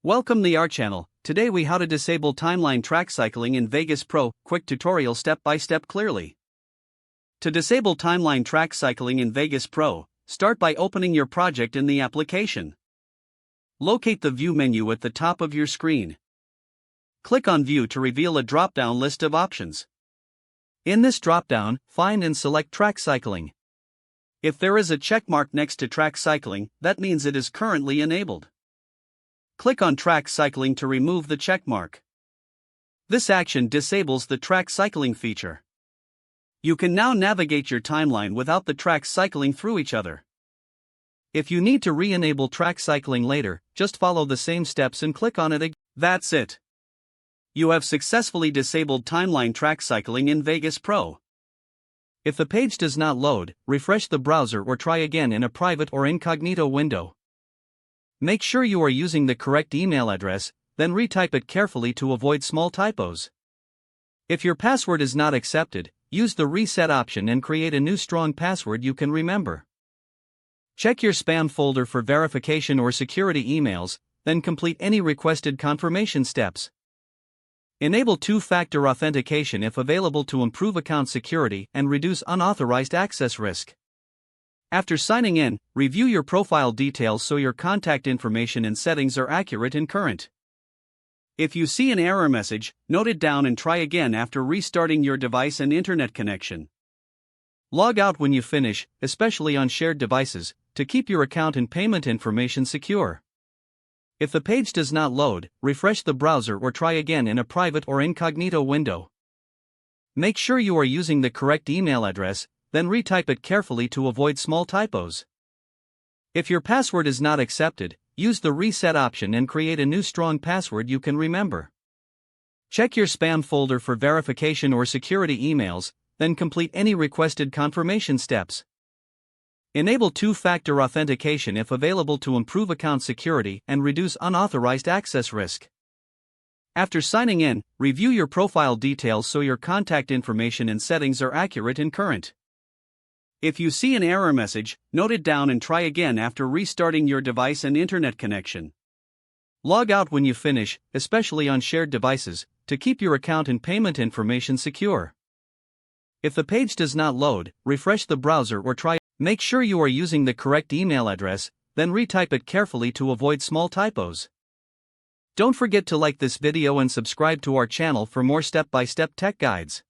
Welcome to our channel. Today we how to disable timeline track cycling in Vegas Pro, quick tutorial step by step clearly. To disable timeline track cycling in Vegas Pro, start by opening your project in the application. Locate the View menu at the top of your screen. Click on View to reveal a drop-down list of options. In this drop-down, find and select track cycling. If there is a check mark next to track cycling, that means it is currently enabled. Click on track cycling to remove the check mark. This action disables the track cycling feature. You can now navigate your timeline without the tracks cycling through each other. If you need to re-enable track cycling later, just follow the same steps and click on it again. That's it. You have successfully disabled timeline track cycling in Vegas Pro. If the page does not load, refresh the browser or try again in a private or incognito window. Make sure you are using the correct email address, then retype it carefully to avoid small typos. If your password is not accepted, use the reset option and create a new strong password you can remember. Check your spam folder for verification or security emails, then complete any requested confirmation steps. Enable two-factor authentication if available to improve account security and reduce unauthorized access risk. After signing in, review your profile details so your contact information and settings are accurate and current. If you see an error message, note it down and try again after restarting your device and internet connection. Log out when you finish, especially on shared devices, to keep your account and payment information secure. If the page does not load, refresh the browser or try again in a private or incognito window. Make sure you are using the correct email address, then retype it carefully to avoid small typos. If your password is not accepted, use the reset option and create a new strong password you can remember. Check your spam folder for verification or security emails, then complete any requested confirmation steps. Enable two-factor authentication if available to improve account security and reduce unauthorized access risk. After signing in, review your profile details so your contact information and settings are accurate and current. If you see an error message, note it down and try again after restarting your device and internet connection. Log out when you finish, especially on shared devices, to keep your account and payment information secure. If the page does not load, refresh the browser or try. Make sure you are using the correct email address, then retype it carefully to avoid small typos. Don't forget to like this video and subscribe to our channel for more step-by-step tech guides.